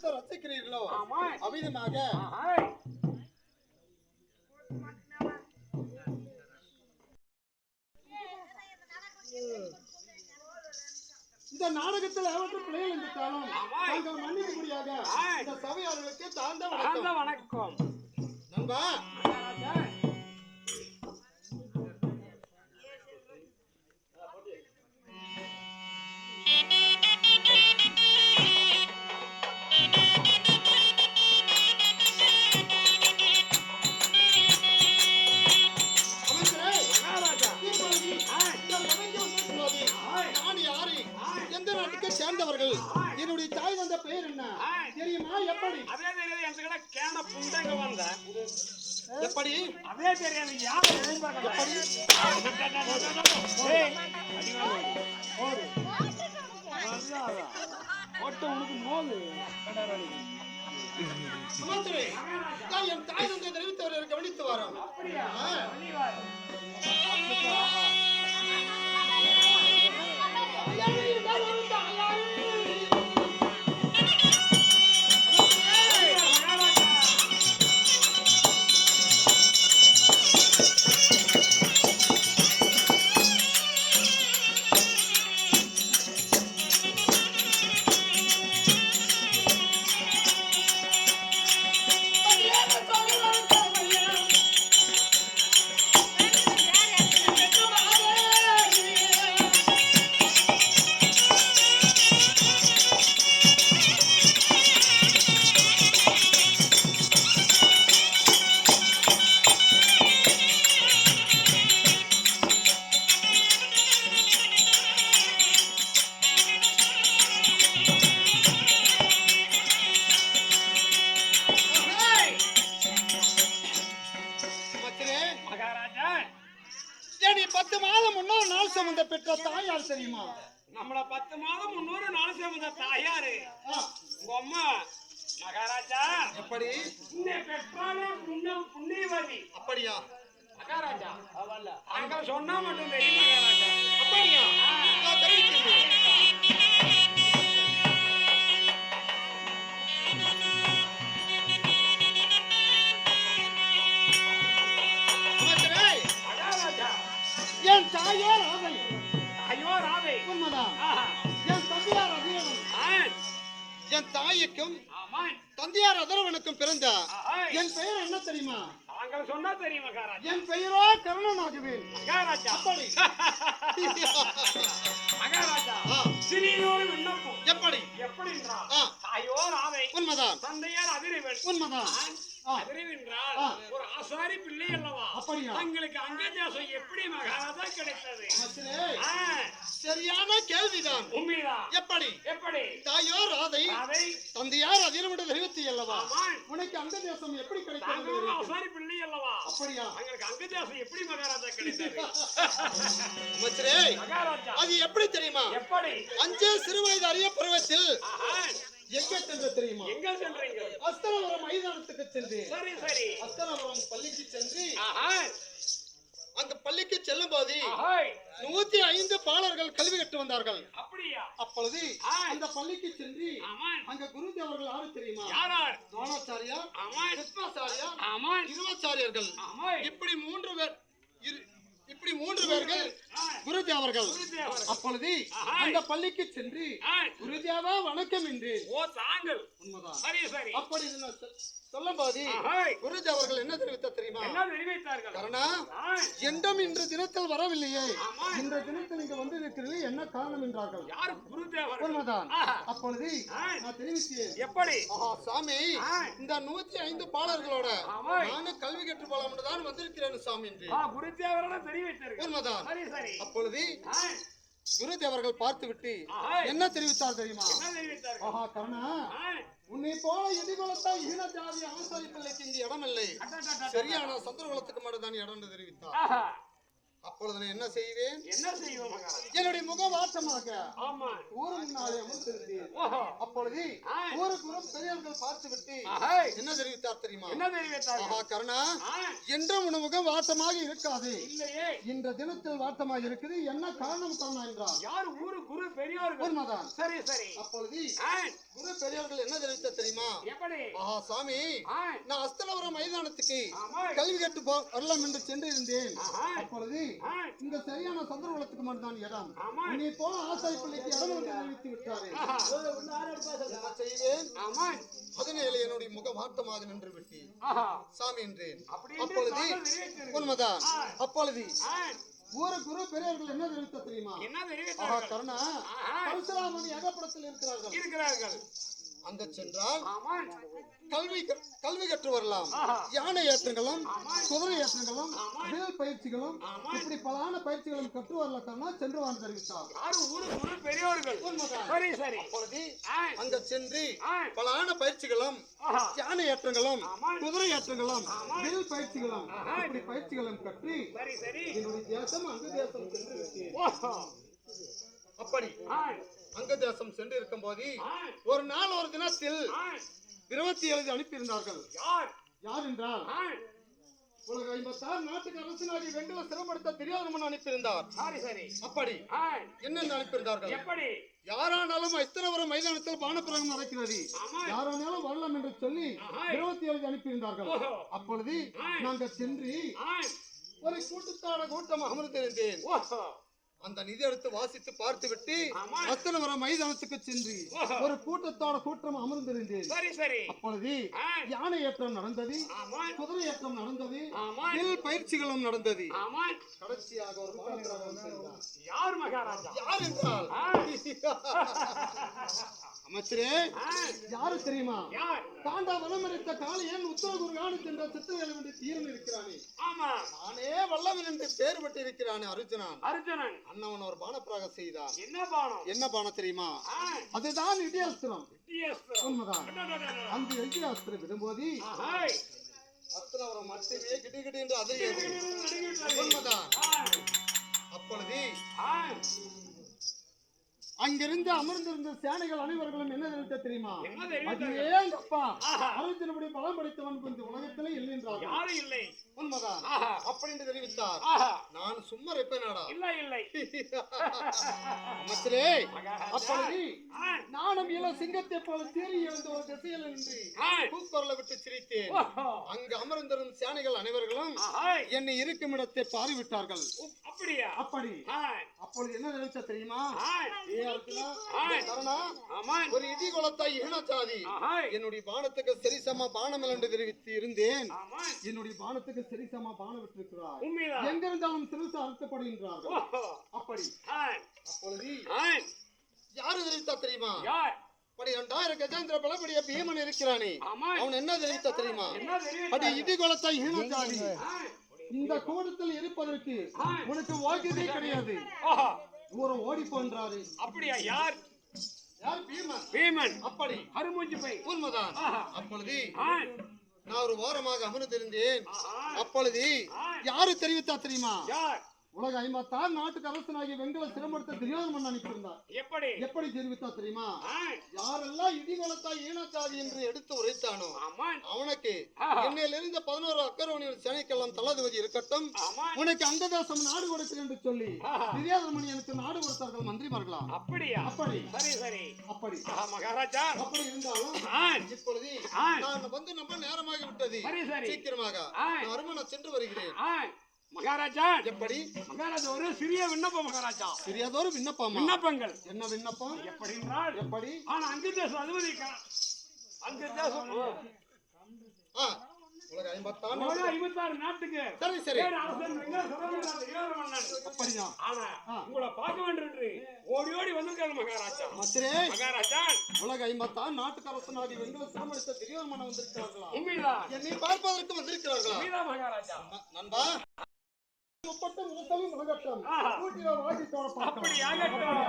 ரசித்த ரசிக்கிறீர்களோ அமிதமாக இந்த நாடகத்தில் அவற்றை பிள்ளைகள் இருந்தாலும் நாங்கள் மன்னிக்கும்படியாக இந்த சபையாளர்களுக்கு தாழ்ந்த வணக்கம் நண்பா. சேர்ந்தவர்கள் என்னுடைய தாய் வந்த பெயர் என்ன தெரியுமா? எப்படி அதே தெரியாது என்கிட்ட கேன புண்டங்க வந்த எப்படி அதே தெரியாது யார் எப்படி ஓட்டு உனக்கு மோது என் தாய் வந்த தெரிவித்தவர்கள் கவனித்து வரோம். பெற்ற தாயார் தெரியுமா? நம்மள 10 மாதம் முன்னூறு நாள் சேர்ந்த தாயாரு உங்க அம்மா மகாராஜா. எப்படி பெற்றாலே புண்ணியவதி. அப்படியா மகாராஜா? அங்க சொன்னா மட்டும் தெரியும் மகாராஜா. அப்படியா? தெரிவிக்கிறேன். என் தாயோ ராதை. ஐயோ ராதை உண்மைதான். என் தந்தையார் அதிரவன். என் தாய்க்கும் தந்தையார் அதரவனுக்கும் பிறந்த என் பெயர் என்ன தெரியுமா? தாங்கள் சொன்னா தெரியும் மகாராஜா. என் பெயரோ கருணனாகுவேன் மகாராஜா. அப்படி மகாராஜா சிறியோடு விண்ணப்பம். எப்படி எப்படின்றா தாயோ ராதை உண்மைதான். தந்தையார் அதிரவன் உண்மைதான். அதிரவென்றால் ஒரு ஆசாரி பிள்ளை அல்லவா? அப்படியா? தங்களுக்கு அங்கஜாசம் எப்படி மகாராஜா கிடைத்தது? சரியான கேள்விதான். உண்மைதான். எப்படி எப்படி தாயோ ராதை தந்தையார் அதிரவிட தெரிவித்து அல்லவா? உனக்கு அங்க தேசம் எப்படி கிடைத்தது? ஆசாரி பிள்ளை அல்லவா? அப்படியா? தங்களுக்கு அங்கஜாசம் எப்படி மகாராஜா கிடைத்தது? மகாராஜா அது எப்படி தெரியுமா? எப்படி 5 சிறு வயது அறிய பருவத்தில் எங்க சென்று தெரியுமா? எங்க சென்றீங்க? அஸ்தனபுரம் மைதானத்துக்கு சென்று. சரி சரி. அஸ்தனபுரம் பள்ளிக்கு சென்று அந்த பள்ளிக்கு செல்லும் போது 105 பாலர்கள் கல்வி கற்று வந்தார்கள். அப்படியா? அப்பொழுது அந்த பள்ளிக்கு சென்று அங்க குருஜி அவர்கள் யாரு தெரியுமா? யாரார்? துரோணாச்சாரியார், கிருஷ்ணாச்சாரியார், இருவாச்சாரியர்கள், இப்படி மூன்று பேர்கள் குருஜி அவர்கள். அப்பொழுது அந்த பள்ளிக்கு சென்று குருஜியாவா வணக்கம் என்று. ஓ தாங்கள். உண்மைதான். சரி சரி. அப்படி சொல்லும் போது குருஜி அவர்கள் என்ன தெரிவித்த தெரியுமா? என்ன தெரிவித்தார்கள்? கருணா எண்டம் இன்று தினத்தில் வரவில்லையே, இந்த தினத்தில் இங்கு வந்து இருக்கிறது என்ன காரணம் என்றார்கள். யார்? குருதேவர். உண்மைதான். அப்பொழுது நான் தெரிவித்தேன். எப்படி? சாமி இந்த 105 பாலர்களோட நானும் கல்வி கற்று போலாம் என்று தான் வந்திருக்கிறேன் சாமி என்று குருதேவரோட தெரிவித்தார்கள். உண்மைதான். சரி சரி. அப்பொழுது குருதேவர்கள் பார்த்து விட்டு என்ன தெரிவித்தார் தெரியுமா? கருணா உன்னை போல இடிகுலத்தா ஈன ஜாதி ஆசாரி பிள்ளைக்கு இங்கு இடம் இல்லை, சரியான சந்திரகுலத்துக்கு மட்டும் தான் இடம் என்று தெரிவித்தார். அப்பொழுது நான் என்ன செய்வேன்? என்ன செய்வோம் மகாராஜா? என்னுடைய முகவாட்டமாக ஆமா. ஊரு முன்னாலே அமர்ந்திருந்தேன். ஓஹோ. அப்பொழுது ஊருக்கு புறம் பெரியவர்கள் பார்த்து விட்டு ஆஹை. என்ன தெரிவித்தார் தெரியுமா? என்ன தெரிவித்தார்கள்? ஆஹா கருணா, ஆ. என்றும் உன் முகம் வாட்டமாக இருக்காது, இல்லையே. இந்த தினத்தில் வாட்டமாக இருக்குது, என்ன காரணம் கருணா என்றார். யார் ஊரு குரு பெரியோர்கள்? உண்மைதான். சரி சரி. அப்பொழுது ஆ. குரு பெரியவர்கள் என்ன தெரிவித்தார் தெரியுமா? எப்படி? ஆஹா சாமி, ஆ. நான் அஸ்தனபுரம் மைதானத்துக்கு ஆமா. கல்வி கட்டு வரலாம் என்று சென்று இருந்தேன். ஆஹா. அப்பொழுது ஆ. இங்க சரியான சந்தர்ப்பத்துக்கு மட்டும்தான் இடம். ஆமா. நீ போன ஆசாரி பிள்ளைக்கு இடம் என்று தெரிவித்து விட்டாரு. ஆஹா. என்ன செய்வேன்? ஆமா. அதனால என்னுடைய முகம் வாட்டமாக நின்று விட்டேன் ஆஹா. சாமி என்றேன். அப்படி என்று அப்பொழுது தாங்கள் தெரிவித்தீர்கள். உண்மைதான். ஆ. அப்பொழுது ஆ. ஊரு குரு பெரியவர்கள் என்ன தெரிவித்த தெரியுமா? என்ன ஆஹா தெரிவித்தார்கள்? கருணா, ஆஹா. பரசுராமன் ஏகப்படத்தில் இருக்கிறார்கள். இருக்கிறார்கள். அங்க சென்றால் ஆமா. கல்வி கற்று வரலாம். ஆஹா. யானை ஏற்றங்களும் குதிரை ஏற்றங்களும் ஆமா. வேல் பயிற்சிகளும் ஆமா. இப்படி பலான பயிற்சிகளும் கற்று வரலன்னா சென்று வாழ்ந்து தெரிவித்தார். யார் ஊரு குரு பெரியோர்கள்? உண்மைதான். சரி சரி. அப்பொழுது ஆ. அங்க சென்று ஆ. பலான பயிற்சிகளும் ஆஹா. யானை ஏற்றங்களும் ஆமா. குதிரை ஏற்றங்களும் ஆமா. வேல் பயிற்சிகளும் ஆஹா. இப்படி பயிற்சிகளும் கற்றி சரி சரி. என்னுடைய தேசம் அங்கு தேசம் சென்று விட்டேன். ஓஹோ. அப்படி ஆ. அங்க தேசம் சென்று இருக்கும் போது ஆ. ஒரு நாள் ஒரு தினத்தில் ஆ. 27 அனுப்பியிருந்தார்கள். யார்? யார் என்றால் ஆ. உலக 56 நாட்டுக்கு அரசனாகி வெங்கல சிரமப்படுத்த தெரியாதவன் அனுப்பியிருந்தார். சரி சரி. அப்படி ஆ. என்னென்ன அனுப்பியிருந்தார்கள்? எப்படி? யாரானாலும் அஸ்தனபுரம் மைதானத்தில் பானப்பிரகம் நடக்கிறது, ஆமா. யாரானாலும் வரலாம் என்று சொல்லி ஆஹா. 27 அனுப்பியிருந்தார்கள். ஓஹோ. அப்பொழுது நாங்கள் சென்று ஆ. ஒரு கூட்டமாக அமர்ந்திருந்தேன். ஓஹோ. அந்த நிதி எடுத்து வாசித்து பார்த்து விட்டு ஆமா. அஸ்தனபுரம் மைதானத்துக்கு சென்று ஓஹோ. ஒரு கூட்டம் அமர்ந்திருந்தேன். சரி சரி. அப்பொழுது ஆ. யானை ஏற்றம் நடந்தது, ஆமா. குதிரை ஏற்றம் நடந்தது, ஆமா. வில் பயிற்சிகளும் நடந்தது. ஆமா. கடைசியாக ஒரு பானப்பிரகம் செய்தார். யார் மகாராஜா? யார் என்றால் ஆ. அமைச்சரே, ஆ. யாரு தெரியுமா? யார்? தாண்டா வனமரித்த காளியன் உத்தரகுரு காணி சென்ற சித்திரவேலன் என்று தீரன் இருக்கிறானே, ஆமா. நானே வல்லவன் என்று பேர் பெற்று இருக்கிறானே அர்ஜுனன். அர்ஜுனன். அண்ணவன் ஒரு பானப்பிரகம் செய்தான். என்ன பானம்? என்ன பானம் தெரியுமா? ஆ. அதுதான் இடியாஸ்திரம். டிஎஸ். உண்மைதான். அந்த இடியாஸ்திரம் விடும்போது ஆஹாய். அஸ்திரவரம் மட்டுமே கிட்டி என்று அதிரியது. உண்மைதான். ஆ. அப்பொழுது ஆ. அங்கிருந்து அமர்ந்திருந்த சேனைகள் அனைவர்களும் என்ன தெரிவித்த தெரியுமா? என்ன அது தெரிவித்தார்கள்? ஏன் அப்பா ஆஹா. அர்ஜுனனுடைய பலம் படைத்தவன் இந்த உலகத்திலே இல்லை என்றார்கள். யாரும் இல்லை. உண்மைதான். ஆஹா. அப்படின்னு தெரிவித்தார். ஆஹா. நான் சும்மா இருப்பேனாடா? இல்லை இல்லை. அமைச்சரே, மகாராஜா. அப்பொழுது ஆ. நானும் இள சிங்கத்தை போல தேறி எழுந்த ஒரு திசையில் நின்று ஆ. கூக்குரலை விட்டு சிரித்தேன். ஓஹோ. அங்கு அமர்ந்திருந்த சேனைகள் அனைவர்களும் ஆஹாய். என்னை இருக்கும் இடத்தை பாரிவிட்டார்கள். அப்படியா? அப்படி ஆ. அப்பொழுது என்ன தெரிவித்த தெரியுமா? ஆ. ஏ அர்ஜுனா, ஆ. கருணா, ஆமா. ஒரு இடி குலத்தாய் ஈன ஜாதி ஆஹாய். என்னுடைய பானத்துக்கு சரிசம பானம் என்று தெரிவித்து இருந்தேன். ஆமா. என்னுடைய பானத்துக்கு சரிசம பானம் விட்டிருக்கிறார். உண்மைதான். எங்கிருந்தாலும் சிறுசு அறுத்தப்படுகின்றார்கள். ஓஹோ. அப்படி ஆ. அப்பொழுது ஆ. யாரு தெரிவித்தா தெரியுமா? யார்? 12,000 கஜேந்திர பலபடிய பீமன் இருக்கிறானே, ஆமா. அவன் என்ன தெரிவித்தா தெரியுமா? என்ன அடி தெரிவித்தார்கள்? இடி குலத்தாய் ஈன ஜாதி, ஆ. இந்த கூட்டத்தில் இருப்பதற்கு உனக்கு வாக்கியதே கிடையாது, ஓஹோ. தூரம் ஓடி போன்றாரு. அப்படியா? யார்? யார்? பீமன். பீமன். அப்படி அருமூஞ்சி பை. உண்மைதான். ஆஹா. அப்பொழுது ஆ. நான் ஒரு ஓரமாக அமர்ந்திருந்தேன். ஆஹா. அப்பொழுது யாரு தெரிவித்தா தெரியுமா? யார்? உலக 56 நாட்டுக்கு அரசனாகிய வெங்கல சிரமடுத்த துரியோதனன் அனுப்பியிருந்தார். எப்படி? எப்படி தெரிவித்தா தெரியுமா? ஆ. யாரெல்லாம் இடிவளத்தாய் ஈனத்தாதி என்று எடுத்து உரைத்தானோ ஆமா. அவனுக்கு ஆஹா. என்னிலிருந்து 11 அக்கரவணியில் சேனைக்கெல்லாம் தளபதி இருக்கட்டும், ஆமா. உனக்கு அங்கதாசம் நாடு கொடுக்கிறேன் என்று சொல்லி ஆஹா. துரியோதனன் எனக்கு நாடு கொடுத்தார்கள் மந்திரிமார்களா. அப்படியா? அப்படி சரி சரி. அப்படி ஆஹா, மகாராஜா. அப்படி இருந்தாலும் ஆ. இப்பொழுது ஆ. நான் வந்து நம்ம நேரமாகி விட்டது. சரி சரி. சீக்கிரமாக ஆ. நான் அருமனை சென்று வருகிறேன். ஆ. மகாராஜா. எப்படி? மகாராஜா, ஒரு சிறிய விண்ணப்பம் மகாராஜா. சிறியதொரு விண்ணப்பமா? விண்ணப்பங்கள். என்ன விண்ணப்பம்? எப்படி என்றால், எப்படி? ஆனா அங்கு தேசம் அதிபதி அங்கு தேசம் ஆ, உலக 56 உலக 56 நாட்டுக்கு சரி சரி. ஏழு அரசன் வெங்கல சிரமப்படுத்த துரியோதனன். அப்படியா? ஆனா உங்களை பார்க்க வேண்டும் என்று ஓடி ஓடி வந்திருக்காங்க மகாராஜா. மச்சரே, மகாராஜா. உலக 56 நாட்டுக்கு அரசனாகி வெங்கல சிரமடுத்த துரியோதனன் வந்திருக்கிறார்களா? உண்மைதான். என்னை பார்ப்பதற்கு வந்திருக்கிறார்களா? உண்மைதான் மகாராஜா. நண்பா, முப்பட்டும் முகத்தமும் உலகட்டம் ஆஹா. கூட்டில வாசி தோட பார்க்கலாம். அப்படி ஆகட்டும்.